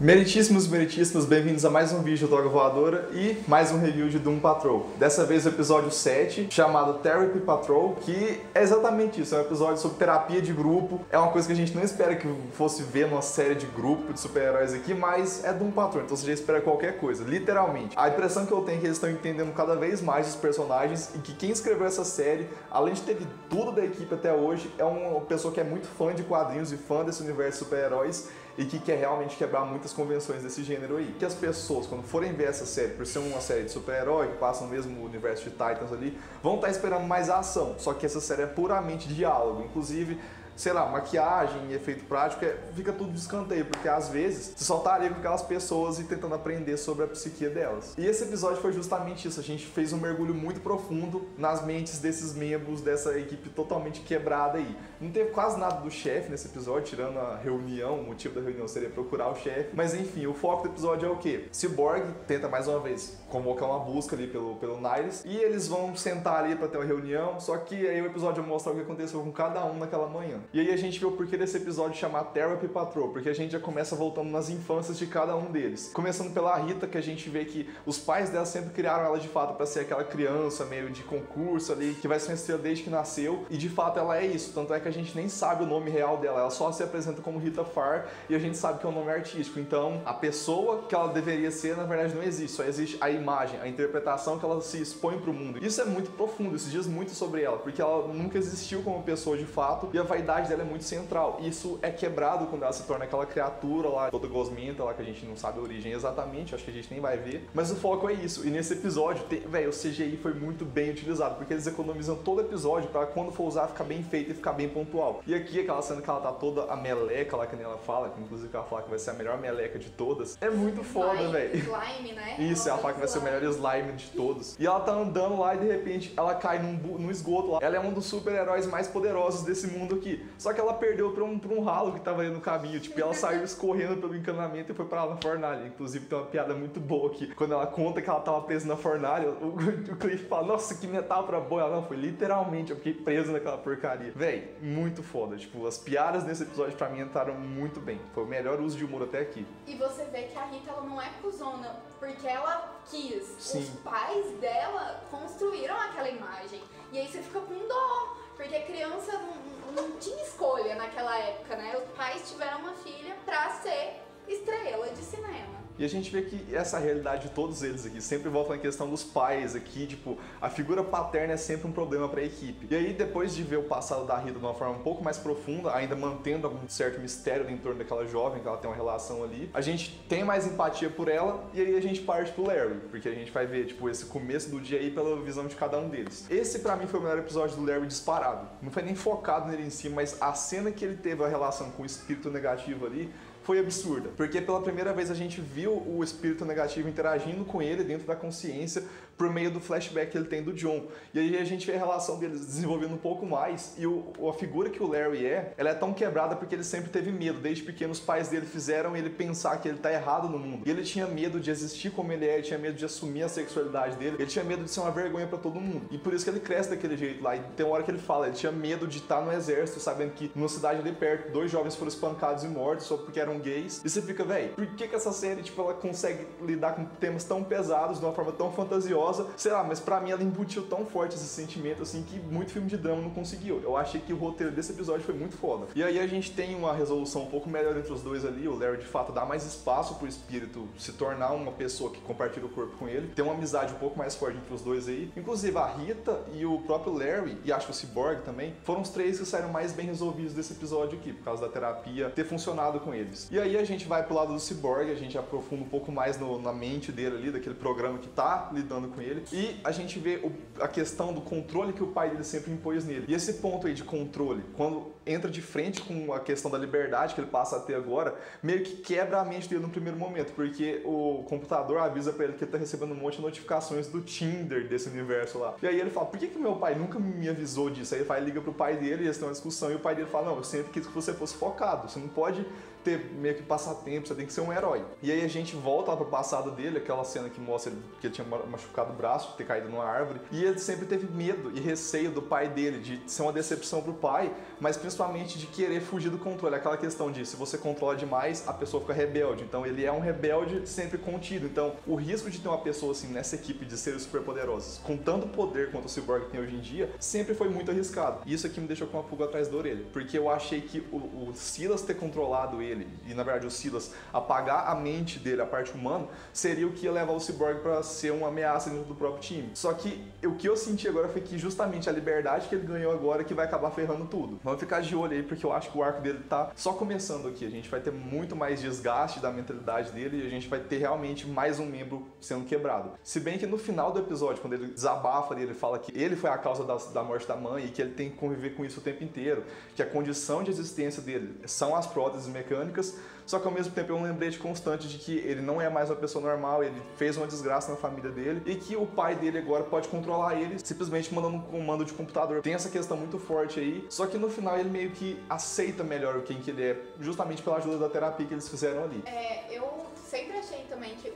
Meritíssimos, meritíssimos, bem-vindos a mais um vídeo do Droga Voadora e mais um review de Doom Patrol. Dessa vez o episódio 7, chamado Therapy Patrol, que é exatamente isso, é um episódio sobre terapia de grupo. É uma coisa que a gente não espera que fosse ver numa série de grupo de super-heróis aqui, mas é Doom Patrol, então você já espera qualquer coisa, literalmente. A impressão que eu tenho é que eles estão entendendo cada vez mais os personagens e que quem escreveu essa série, além de ter tudo da equipe até hoje, é uma pessoa que é muito fã de quadrinhos e fã desse universo de super-heróis e que quer realmente quebrar muitas convenções desse gênero aí. Que as pessoas, quando forem ver essa série, por ser uma série de super-herói, que passa no mesmo universo de Titans ali, vão estar esperando mais ação. Só que essa série é puramente diálogo. Inclusive, sei lá, maquiagem e efeito prático, fica tudo de escanteio, porque às vezes você só tá ali com aquelas pessoas e tentando aprender sobre a psique delas. E esse episódio foi justamente isso, a gente fez um mergulho muito profundo nas mentes desses membros dessa equipe totalmente quebrada aí. Não teve quase nada do chefe nesse episódio, tirando a reunião, o motivo da reunião seria procurar o chefe, mas enfim, o foco do episódio é o quê? Cyborg tenta mais uma vez convocar uma busca ali pelo Niles, e eles vão sentar ali pra ter uma reunião, só que aí o episódio mostra o que aconteceu com cada um naquela manhã. E aí a gente vê o porquê desse episódio chamar Therapy Patrol, porque a gente já começa voltando nas infâncias de cada um deles. Começando pela Rita, que a gente vê que os pais dela sempre criaram ela de fato pra ser aquela criança meio de concurso ali, que vai ser uma estrela desde que nasceu, e de fato ela é isso, tanto é que a gente nem sabe o nome real dela, ela só se apresenta como Rita Farr, e a gente sabe que é um nome artístico, então a pessoa que ela deveria ser, na verdade não existe, só existe a imagem, a interpretação que ela se expõe pro mundo. Isso é muito profundo, isso diz muito sobre ela, porque ela nunca existiu como pessoa de fato, e a vaidade dela é muito central. Isso é quebrado quando ela se torna aquela criatura lá, toda gosmenta lá, que a gente não sabe a origem exatamente, acho que a gente nem vai ver. Mas o foco é isso. E nesse episódio, velho, o CGI foi muito bem utilizado, porque eles economizam todo episódio pra quando for usar ficar bem feito e ficar bem pontual. E aqui, aquela cena que ela tá toda a meleca lá, que nem ela fala, que inclusive ela fala que vai ser a melhor meleca de todas, é muito foda, velho. Slime, né? Isso, ela fala que vai ser o melhor slime de todos. E ela tá andando lá e de repente ela cai num esgoto lá. Ela é um dos super-heróis mais poderosos desse mundo aqui. Só que ela perdeu pra um ralo que tava ali no caminho. Tipo, ela saiu escorrendo pelo encanamento e foi pra lá na fornalha. Inclusive tem uma piada muito boa aqui. Quando ela conta que ela tava presa na fornalha, o Cliff fala, nossa, que metáfora boa. Ela não, foi literalmente, eu fiquei preso naquela porcaria. Véi, muito foda. Tipo, as piadas nesse episódio pra mim entraram muito bem. Foi o melhor uso de humor até aqui. E você vê que a Rita, ela não é cuzona, porque ela quis. Sim. Os pais dela construíram aquela imagem. E aí você fica com dó, porque a criança não tinha escolha naquela época, né? Os pais tiveram uma filha pra ser estrela de cinema. E a gente vê que essa realidade de todos eles aqui sempre volta na questão dos pais aqui, tipo, a figura paterna é sempre um problema pra equipe. E aí, depois de ver o passado da Rita de uma forma um pouco mais profunda, ainda mantendo algum certo mistério em torno daquela jovem, que ela tem uma relação ali, a gente tem mais empatia por ela, e aí a gente parte pro Larry, porque a gente vai ver, tipo, esse começo do dia aí pela visão de cada um deles. Esse, pra mim, foi o melhor episódio do Larry disparado. Não foi nem focado nele em si, mas a cena que ele teve a relação com o espírito negativo ali, foi absurda, porque pela primeira vez a gente viu o espírito negativo interagindo com ele dentro da consciência por meio do flashback que ele tem do John. E aí a gente vê a relação deles desenvolvendo um pouco mais, e a figura que o Larry ela é tão quebrada porque ele sempre teve medo. Desde pequeno os pais dele fizeram ele pensar que ele tá errado no mundo. E ele tinha medo de existir como ele ele tinha medo de assumir a sexualidade dele, ele tinha medo de ser uma vergonha pra todo mundo. E por isso que ele cresce daquele jeito lá. E tem uma hora que ele fala, ele tinha medo de estar no exército, sabendo que numa cidade ali perto, 2 jovens foram espancados e mortos só porque eram gays. E você fica, velho, por que essa série, tipo, ela consegue lidar com temas tão pesados de uma forma tão fantasiosa? Sei lá, mas pra mim ela embutiu tão forte esse sentimento, assim, que muito filme de drama não conseguiu. Eu achei que o roteiro desse episódio foi muito foda. E aí a gente tem uma resolução um pouco melhor entre os dois ali. O Larry, de fato, dá mais espaço pro espírito se tornar uma pessoa que compartilha o corpo com ele. Tem uma amizade um pouco mais forte entre os dois aí. Inclusive, a Rita e o próprio Larry, e acho que o Cyborg também, foram os 3 que saíram mais bem resolvidos desse episódio aqui, por causa da terapia ter funcionado com eles. E aí a gente vai pro lado do Cyborg, a gente aprofunda um pouco mais na mente dele ali, daquele programa que tá lidando com ele. E a gente vê a questão do controle que o pai dele sempre impôs nele. E esse ponto aí de controle, quando entra de frente com a questão da liberdade que ele passa a ter agora, meio que quebra a mente dele no primeiro momento, porque o computador avisa pra ele que ele tá recebendo um monte de notificações do Tinder desse universo lá. E aí ele fala, por que meu pai nunca me avisou disso? Aí ele vai, liga pro pai dele e eles têm uma discussão, e o pai dele fala, não, eu sempre quis que você fosse focado, você não pode ter meio que passatempo, você tem que ser um herói. E aí a gente volta lá pro passado dele, aquela cena que mostra que ele tinha machucado o braço, de ter caído numa árvore, e ele sempre teve medo e receio do pai dele, de ser uma decepção pro pai, mas principalmente de querer fugir do controle, aquela questão de se você controla demais, a pessoa fica rebelde, então ele é um rebelde sempre contido, então o risco de ter uma pessoa assim nessa equipe de seres superpoderosos, com tanto poder quanto o Cyborg tem hoje em dia, sempre foi muito arriscado. E isso aqui me deixou com uma pulga atrás da orelha, porque eu achei que o Silas ter controlado ele, e na verdade o Silas apagar a mente dele, a parte humana, seria o que ia levar o Cyborg pra ser uma ameaça dentro do próprio time. Só que o que eu senti agora foi que justamente a liberdade que ele ganhou agora que vai acabar ferrando tudo. Vamos ficar de olho aí, porque eu acho que o arco dele tá só começando aqui. A gente vai ter muito mais desgaste da mentalidade dele e a gente vai ter realmente mais um membro sendo quebrado. Se bem que no final do episódio, quando ele desabafa ali, ele fala que ele foi a causa da morte da mãe e que ele tem que conviver com isso o tempo inteiro, que a condição de existência dele são as próteses mecânicas, só que ao mesmo tempo é um lembrete constante de que ele não é mais uma pessoa normal, ele fez uma desgraça na família dele e que o pai dele agora pode controlar ele simplesmente mandando um comando de computador. Tem essa questão muito forte aí, só que no final ele meio que aceita melhor quem que ele é, justamente pela ajuda da terapia que eles fizeram ali. Eu sempre achei também que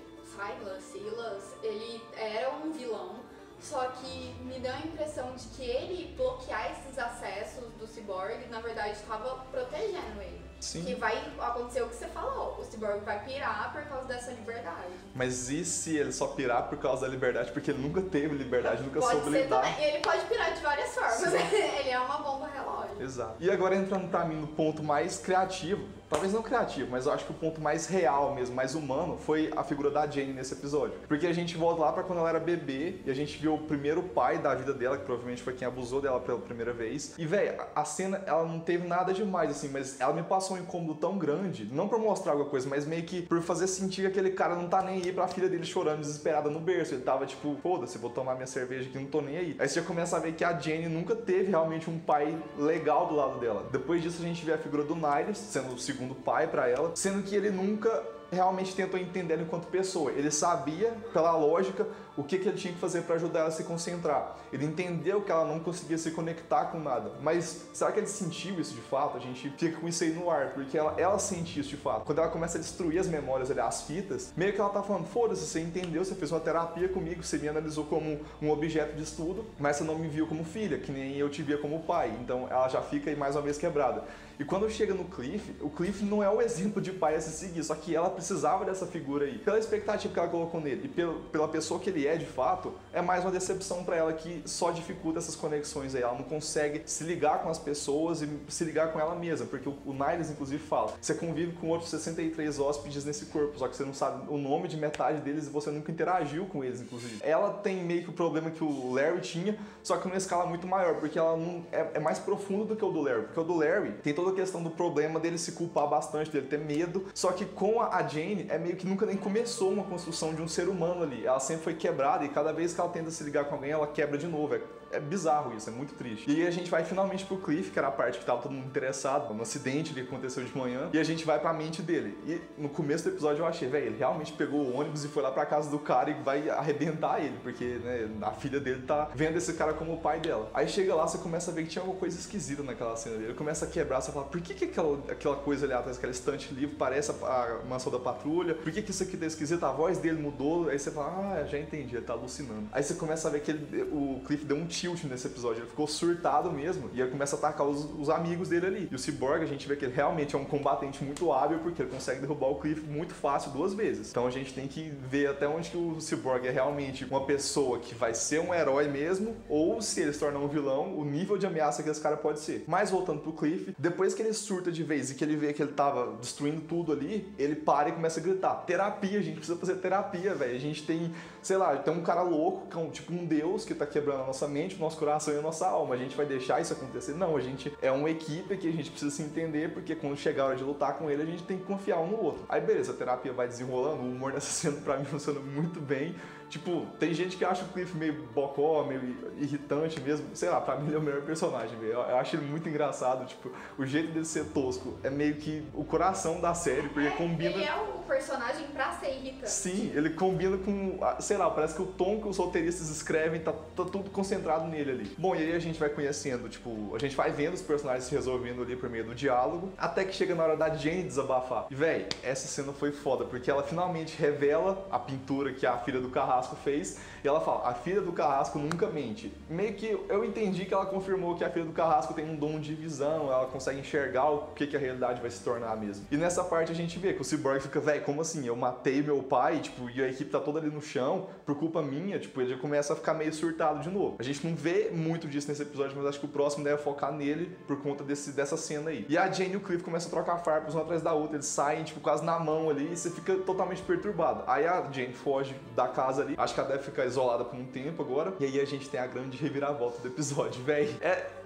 Silas, ele era um vilão, só que me deu a impressão de que ele bloquear esses acessos do Cyborg, na verdade, estava protegendo ele. Sim. Que vai acontecer o que você falou, o Cyborg vai pirar por causa dessa liberdade. Mas e se ele só pirar por causa da liberdade, porque ele nunca teve liberdade, nunca soube lidar? Também. Ele pode pirar de várias formas, ele é uma bomba relógio. Exato. E agora entrando pra mim no ponto mais criativo, talvez não criativo, mas eu acho que o ponto mais real mesmo, mais humano, foi a figura da Jane nesse episódio. Porque a gente volta lá pra quando ela era bebê e a gente viu o primeiro pai da vida dela, que provavelmente foi quem abusou dela pela primeira vez. E, velho, a cena, ela não teve nada demais, assim, mas ela me passou um incômodo tão grande, não pra mostrar alguma coisa, mas meio que por fazer sentir que aquele cara não tá nem aí pra filha dele chorando desesperada no berço. Ele tava tipo, foda-se, vou tomar minha cerveja aqui, não tô nem aí. Aí você já começa a ver que a Jane nunca teve realmente um pai legal do lado dela. Depois disso a gente vê a figura do Niles, sendo o segundo pai pra ela, sendo que ele nunca realmente tentou entender ela enquanto pessoa. Ele sabia, pela lógica, o que ele tinha que fazer para ajudar ela a se concentrar. Ele entendeu que ela não conseguia se conectar com nada. Mas será que ele sentiu isso de fato? A gente fica com isso aí no ar, porque ela sente isso de fato. Quando ela começa a destruir as memórias, as fitas, meio que ela tá falando, foda-se, você entendeu, você fez uma terapia comigo, você me analisou como um objeto de estudo, mas você não me viu como filha, que nem eu te via como pai. Então ela já fica aí mais uma vez quebrada. E quando chega no Cliff, o Cliff não é o exemplo de pai a se seguir, só que ela precisava dessa figura aí. Pela expectativa que ela colocou nele e pela pessoa que ele é de fato, é mais uma decepção pra ela que só dificulta essas conexões aí. Ela não consegue se ligar com as pessoas e se ligar com ela mesma, porque o Niles inclusive fala, você convive com outros 63 hóspedes nesse corpo, só que você não sabe o nome de metade deles e você nunca interagiu com eles, inclusive. Ela tem meio que o problema que o Larry tinha, só que numa escala muito maior, porque ela não é mais profundo do que o do Larry, porque o do Larry tem toda a questão do problema dele se culpar bastante, dele ter medo, só que com a Jane é meio que nunca nem começou uma construção de um ser humano ali, ela sempre foi quebrada e cada vez que ela tenta se ligar com alguém, ela quebra de novo. É bizarro isso, é muito triste. E aí a gente vai finalmente pro Cliff, que era a parte que tava todo mundo interessado, no acidente que aconteceu de manhã, e a gente vai pra mente dele. E no começo do episódio eu achei, velho, ele realmente pegou o ônibus e foi lá pra casa do cara e vai arrebentar ele, porque, né, a filha dele tá vendo esse cara como o pai dela. Aí chega lá, você começa a ver que tinha alguma coisa esquisita naquela cena dele. Ele começa a quebrar, você fala, por que aquela coisa ali atrás, aquela estante livre, parece a mansão da patrulha? Por que isso aqui tá esquisito? A voz dele mudou. Aí você fala, já entendi, ele tá alucinando. Aí você começa a ver que o Cliff deu um tilt nesse episódio, ele ficou surtado mesmo, e ele começa a atacar os amigos dele ali. E o Cyborg, a gente vê que ele realmente é um combatente muito hábil, porque ele consegue derrubar o Cliff muito fácil 2 vezes. Então a gente tem que ver até onde que o Cyborg é realmente uma pessoa que vai ser um herói mesmo, ou se ele se tornar um vilão, o nível de ameaça que esse cara pode ser. Mas voltando pro Cliff, depois que ele surta de vez e que ele vê que ele tava destruindo tudo ali, ele para e começa a gritar, terapia, a gente precisa fazer terapia, velho. A gente tem, sei lá, tem um cara louco, que é tipo um deus que tá quebrando a nossa mente, o nosso coração e a nossa alma. A gente vai deixar isso acontecer? Não, a gente é uma equipe que a gente precisa se entender, porque quando chegar a hora de lutar com ele, a gente tem que confiar um no outro. Aí beleza, a terapia vai desenrolando, o humor nessa cena pra mim funciona muito bem. Tipo, tem gente que acha o Cliff meio bocó, meio irritante mesmo. Sei lá, pra mim ele é o melhor personagem, velho. Eu acho ele muito engraçado, tipo, o jeito dele ser tosco é meio que o coração da série, porque combina... Ele é o personagem pra ser irritante. Sim, ele combina com, sei lá, parece que o tom que os roteiristas escrevem tá tudo concentrado focado nele ali. Bom, e aí a gente vai conhecendo, tipo, a gente vai vendo os personagens se resolvendo ali por meio do diálogo, até que chega na hora da Jane desabafar. E, véi, essa cena foi foda, porque ela finalmente revela a pintura que a filha do Carrasco fez, e ela fala, a filha do Carrasco nunca mente. Meio que eu entendi que ela confirmou que a filha do Carrasco tem um dom de visão, ela consegue enxergar o que a realidade vai se tornar mesmo. E nessa parte a gente vê que o Cyborg fica, véi, como assim? Eu matei meu pai, tipo, e a equipe tá toda ali no chão, por culpa minha, tipo, ele já começa a ficar meio surtado de novo. A gente não vê muito disso nesse episódio, mas acho que o próximo deve focar nele por conta dessa cena aí. E a Jane e o Cliff começam a trocar farpas uma atrás da outra, eles saem, tipo, quase na mão ali, e você fica totalmente perturbado. Aí a Jane foge da casa ali, acho que ela deve ficar isolada por um tempo agora, e aí a gente tem a grande reviravolta do episódio, véi.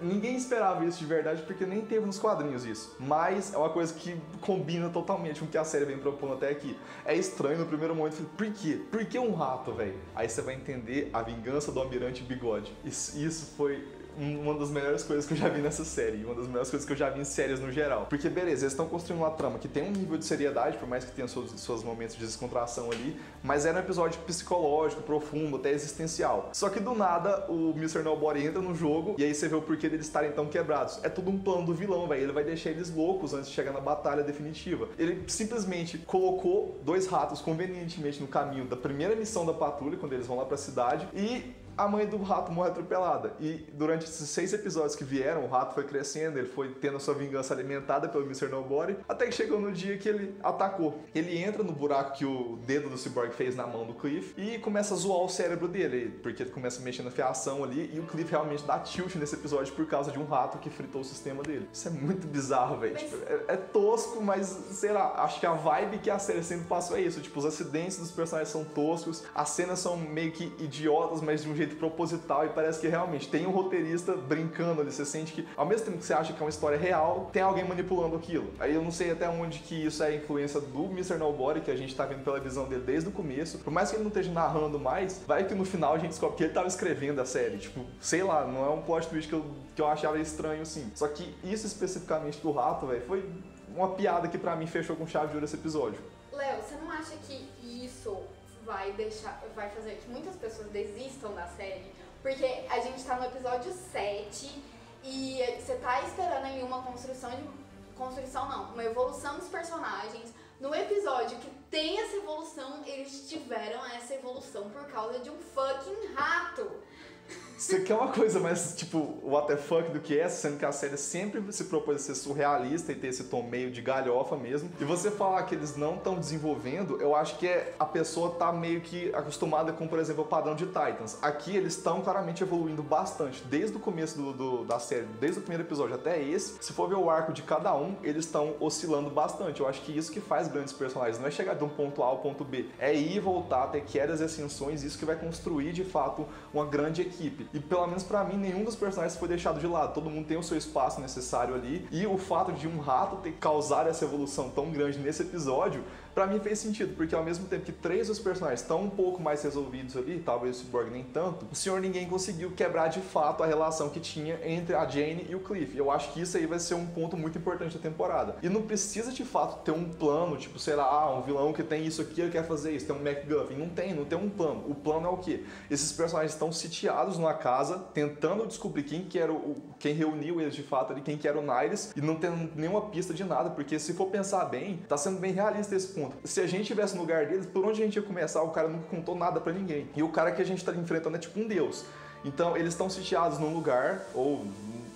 Ninguém esperava isso de verdade, porque nem teve nos quadrinhos isso, mas é uma coisa que combina totalmente com o que a série vem propondo até aqui. É estranho no primeiro momento, por quê? Por que um rato, velho? Aí você vai entender a vingança do Almirante Bigode. Isso foi uma das melhores coisas que eu já vi nessa série, uma das melhores coisas que eu já vi em séries no geral. Porque, beleza, eles estão construindo uma trama que tem um nível de seriedade, por mais que tenha seus momentos de descontração ali, mas era um episódio psicológico, profundo, até existencial. Só que do nada, o Mr. Nobody entra no jogo, e aí você vê o porquê deles estarem tão quebrados. É tudo um plano do vilão, velho. Ele vai deixar eles loucos antes de chegar na batalha definitiva. Ele simplesmente colocou dois ratos convenientemente no caminho da primeira missão da patrulha, quando eles vão lá pra cidade, e a mãe do rato morre atropelada. E durante esses 6 episódios que vieram, o rato foi crescendo, ele foi tendo a sua vingança alimentada pelo Mr. Nobody, até que chegou no dia que ele atacou. Ele entra no buraco que o dedo do Cyborg fez na mão do Cliff e começa a zoar o cérebro dele, porque ele começa a mexer na fiação ali, e o Cliff realmente dá tilt nesse episódio por causa de um rato que fritou o sistema dele. Isso é muito bizarro, velho. Tipo, é tosco, mas, sei lá, acho que a vibe que a série sempre passou é isso. Tipo, os acidentes dos personagens são toscos, as cenas são meio que idiotas, mas de um jeito proposital, e parece que realmente tem um roteirista brincando ali. Você sente que, ao mesmo tempo que você acha que é uma história real, tem alguém manipulando aquilo. Aí eu não sei até onde que isso é influência do Mr. Nobody, que a gente tá vendo pela visão dele desde o começo. Por mais que ele não esteja narrando mais, vai que no final a gente descobre que ele tava escrevendo a série. Tipo, sei lá, não é um plot twist que eu achava estranho, assim. Só que isso especificamente do rato, velho, foi uma piada que pra mim fechou com chave de ouro esse episódio. Léo, você não acha que isso vai fazer que muitas pessoas desistam da série? Porque a gente tá no episódio 7 e você tá esperando ali uma uma evolução dos personagens. No episódio que tem essa evolução, eles tiveram essa evolução por causa de um fucking rato. Você quer uma coisa mais, tipo, what the fuck do que essa, sendo que a série sempre se propôs a ser surrealista e ter esse tom meio de galhofa mesmo. E você falar que eles não estão desenvolvendo, eu acho que a pessoa tá meio que acostumada com, por exemplo, o padrão de Titans. Aqui eles estão claramente evoluindo bastante, desde o começo da série, desde o primeiro episódio até esse. Se for ver o arco de cada um, eles estão oscilando bastante. Eu acho que isso que faz grandes personagens, não é chegar de um ponto A ao ponto B, é ir e voltar, ter quedas e ascensões, isso que vai construir, de fato, uma grande equipe. E pelo menos pra mim, nenhum dos personagens foi deixado de lado. Todo mundo tem o seu espaço necessário ali. E o fato de um rato ter causado essa evolução tão grande nesse episódio, pra mim fez sentido. Porque ao mesmo tempo que 3 dos personagens estão um pouco mais resolvidos ali, talvez o Cyborg nem tanto, o Senhor Ninguém conseguiu quebrar de fato a relação que tinha entre a Jane e o Cliff. Eu acho que isso aí vai ser um ponto muito importante da temporada. E não precisa de fato ter um plano, tipo, sei lá, um vilão que tem isso aqui, ele quer fazer isso, tem um MacGuffin. Não tem um plano. O plano é o quê? Esses personagens estão sitiados numa casa, tentando descobrir quem reuniu eles de fato ali, quem que era o Niles, e não tendo nenhuma pista de nada, porque se for pensar bem, tá sendo bem realista esse ponto. Se a gente estivesse no lugar deles, por onde a gente ia começar? O cara nunca contou nada pra ninguém. E o cara que a gente tá enfrentando é tipo um deus. Então eles estão sitiados num lugar, ou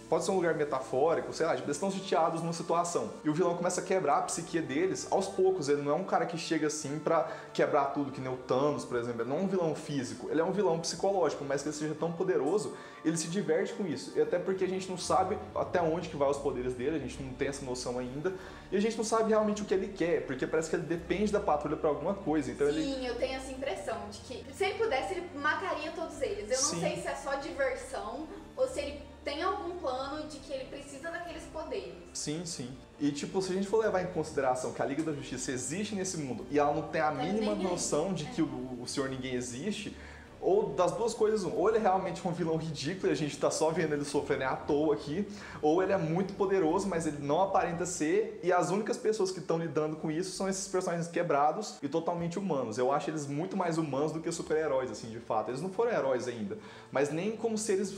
pode ser um lugar metafórico, sei lá, eles estão sitiados numa situação. E o vilão começa a quebrar a psique deles aos poucos. Ele não é um cara que chega assim pra quebrar tudo, que nem o Thanos, por exemplo. Ele não é um vilão físico, ele é um vilão psicológico, mas que ele seja tão poderoso, ele se diverte com isso. E até porque a gente não sabe até onde que vai os poderes dele, a gente não tem essa noção ainda. E a gente não sabe realmente o que ele quer, porque parece que ele depende da patrulha pra alguma coisa. Então Sim, eu tenho essa impressão de que se ele pudesse, ele mataria todos eles. Eu não sei se é só diversão ou se ele tem algum plano de que ele precisa daqueles poderes. Sim. E tipo, se a gente for levar em consideração que a Liga da Justiça existe nesse mundo e ela não tem a mínima noção de que o Senhor Ninguém existe, Ou das duas coisas, ou ele é realmente um vilão ridículo e a gente tá só vendo ele sofrendo à toa aqui, ou ele é muito poderoso, mas ele não aparenta ser, e as únicas pessoas que estão lidando com isso são esses personagens quebrados e totalmente humanos. Eu acho eles muito mais humanos do que super-heróis, assim, de fato. Eles não foram heróis ainda, mas nem como seres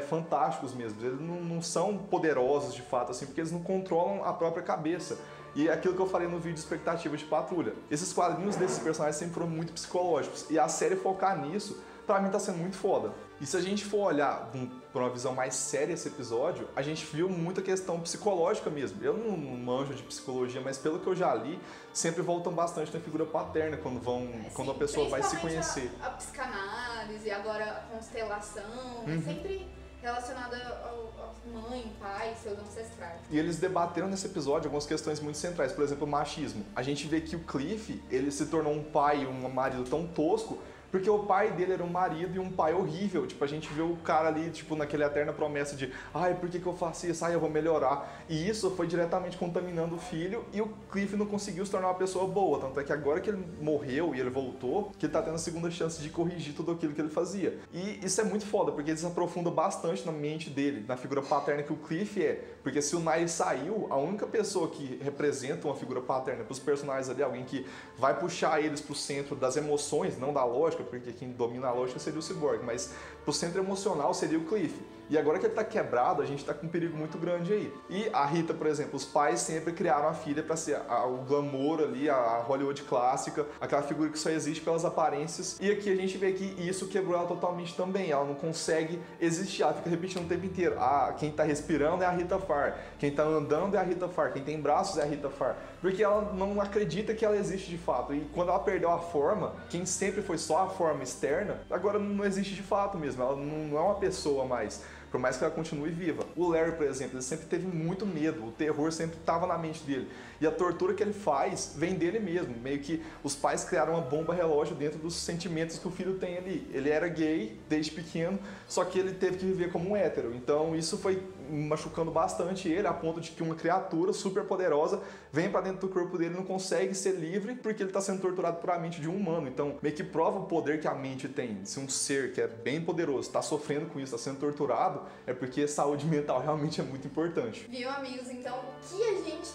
fantásticos mesmo. Eles não são poderosos de fato, assim, porque eles não controlam a própria cabeça. E é aquilo que eu falei no vídeo de expectativa de Patrulha. Esses quadrinhos desses personagens sempre foram muito psicológicos. E a série focar nisso, pra mim tá sendo muito foda. E se a gente for olhar por uma visão mais séria esse episódio, a gente viu muita questão psicológica mesmo. Eu não manjo de psicologia, mas pelo que eu já li, sempre voltam bastante na figura paterna quando a pessoa vai se conhecer. A psicanálise, agora a constelação, é sempre relacionada ao mãe, pai, seus ancestrais. E eles debateram nesse episódio algumas questões muito centrais, por exemplo, o machismo. A gente vê que o Cliff, ele se tornou um pai e um marido tão tosco porque o pai dele era um marido e um pai horrível. Tipo, a gente vê o cara ali, tipo, naquela eterna promessa de ai, por que eu faço isso? Ai, eu vou melhorar. E isso foi diretamente contaminando o filho e o Cliff não conseguiu se tornar uma pessoa boa. Tanto é que agora que ele morreu e ele voltou, que ele tá tendo a segunda chance de corrigir tudo aquilo que ele fazia. E isso é muito foda, porque eles aprofundam bastante na mente dele, na figura paterna que o Cliff é. Porque se o Niles saiu, a única pessoa que representa uma figura paterna pros personagens ali, alguém que vai puxar eles pro centro das emoções, não da lógica, porque quem domina a lógica seria o Cyborg, mas pro centro emocional seria o Cliff. E agora que ele tá quebrado, a gente tá com um perigo muito grande aí. E a Rita, por exemplo, os pais sempre criaram a filha pra ser o glamour ali, a Hollywood clássica, aquela figura que só existe pelas aparências. E aqui a gente vê que isso quebrou ela totalmente também. Ela não consegue existir, ela fica repetindo o tempo inteiro. Quem tá respirando é a Rita Farr, quem tá andando é a Rita Farr, quem tem braços é a Rita Farr. Porque ela não acredita que ela existe de fato. E quando ela perdeu a forma, quem sempre foi só a forma externa, agora não existe de fato mesmo. Ela não é uma pessoa mais. Por mais que ela continue viva. O Larry, por exemplo, ele sempre teve muito medo, o terror sempre estava na mente dele. E a tortura que ele faz vem dele mesmo. Meio que os pais criaram uma bomba relógio dentro dos sentimentos que o filho tem ali. Ele era gay desde pequeno, só que ele teve que viver como um hétero. Então isso foi machucando bastante ele, a ponto de que uma criatura super poderosa vem pra dentro do corpo dele e não consegue ser livre porque ele tá sendo torturado por a mente de um humano. Então meio que prova o poder que a mente tem. Se um ser que é bem poderoso tá sofrendo com isso, tá sendo torturado, é porque saúde mental realmente é muito importante. Viu, amigos? Então, o que a gente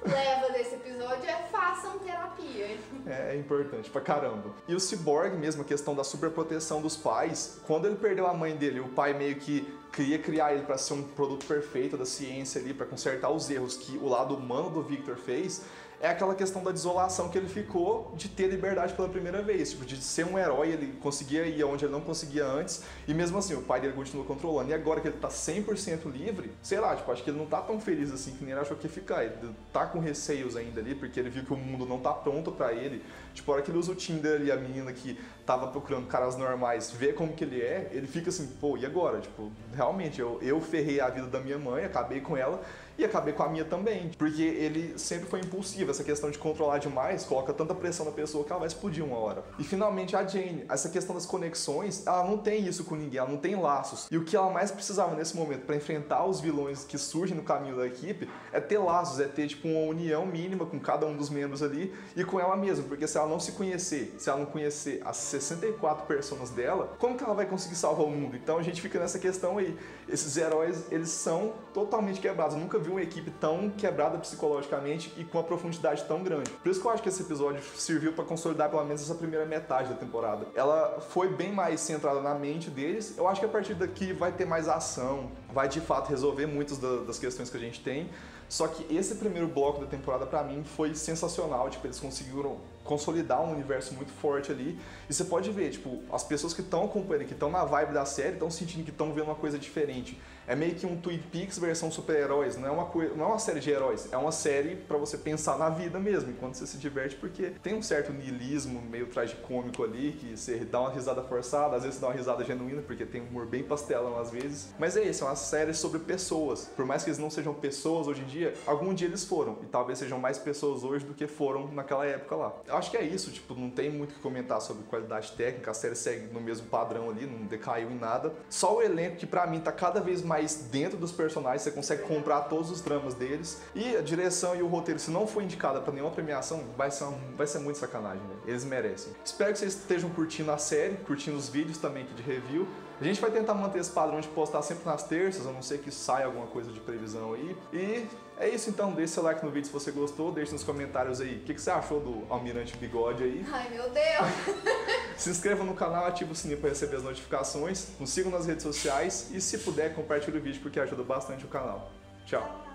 leva desse episódio é façam terapia. É importante pra caramba. E o Cyborg mesmo, a questão da superproteção dos pais, quando ele perdeu a mãe dele, o pai meio que queria criar ele para ser um produto perfeito da ciência ali, para consertar os erros que o lado humano do Victor fez, é aquela questão da desolação que ele ficou de ter liberdade pela primeira vez, tipo, de ser um herói, ele conseguia ir onde ele não conseguia antes, e mesmo assim o pai dele continuou controlando. E agora que ele tá 100% livre, sei lá, tipo, acho que ele não tá tão feliz assim que nem ele achou que ia ficar. Ele tá com receios ainda ali, porque ele viu que o mundo não tá pronto pra ele. Tipo, a hora que ele usa o Tinder ali, a menina que tava procurando caras normais, vê como que ele é, ele fica assim, pô, e agora? Tipo, realmente, eu ferrei a vida da minha mãe, acabei com ela, e acabei com a minha também, porque ele sempre foi impulsivo. Essa questão de controlar demais coloca tanta pressão na pessoa que ela vai explodir uma hora. E finalmente a Jane, essa questão das conexões, ela não tem isso com ninguém, ela não tem laços. E o que ela mais precisava nesse momento para enfrentar os vilões que surgem no caminho da equipe é ter laços, é ter tipo uma união mínima com cada um dos membros ali e com ela mesma, porque se ela não se conhecer, se ela não conhecer as 64 personas dela, como que ela vai conseguir salvar o mundo? Então a gente fica nessa questão aí. Esses heróis, eles são totalmente quebrados. Eu nunca vi uma equipe tão quebrada psicologicamente e com uma profundidade tão grande. Por isso que eu acho que esse episódio serviu para consolidar pelo menos essa primeira metade da temporada. Ela foi bem mais centrada na mente deles. Eu acho que a partir daqui vai ter mais ação, vai de fato resolver muitas das questões que a gente tem. Só que esse primeiro bloco da temporada pra mim foi sensacional, tipo, eles conseguiram consolidar um universo muito forte ali. E você pode ver, tipo, as pessoas que estão acompanhando, que estão na vibe da série, estão sentindo que estão vendo uma coisa diferente. É meio que um Twin Peaks versão super-heróis, não é uma série de heróis, é uma série pra você pensar na vida mesmo, enquanto você se diverte, porque tem um certo niilismo meio tragicômico ali, que você dá uma risada forçada, às vezes você dá uma risada genuína, porque tem um humor bem pastelão às vezes. Mas é isso, é uma série sobre pessoas. Por mais que eles não sejam pessoas hoje em dia, dia, algum dia eles foram. E talvez sejam mais pessoas hoje do que foram naquela época lá. Eu acho que é isso, tipo, não tem muito o que comentar sobre qualidade técnica, a série segue no mesmo padrão ali, não decaiu em nada. Só o elenco que pra mim tá cada vez mais dentro dos personagens, você consegue comprar todos os dramas deles. E a direção e o roteiro, se não for indicada pra nenhuma premiação, vai ser muito sacanagem, né? Eles merecem. Espero que vocês estejam curtindo a série, curtindo os vídeos também aqui de review. A gente vai tentar manter esse padrão de postar sempre nas terças, a não ser que saia alguma coisa de previsão aí. E é isso então, deixe seu like no vídeo se você gostou, deixe nos comentários aí o que você achou do Almirante Bigode aí. Ai, meu Deus! Se inscreva no canal, ative o sininho para receber as notificações, nos sigam nas redes sociais e se puder, compartilhe o vídeo porque ajuda bastante o canal. Tchau!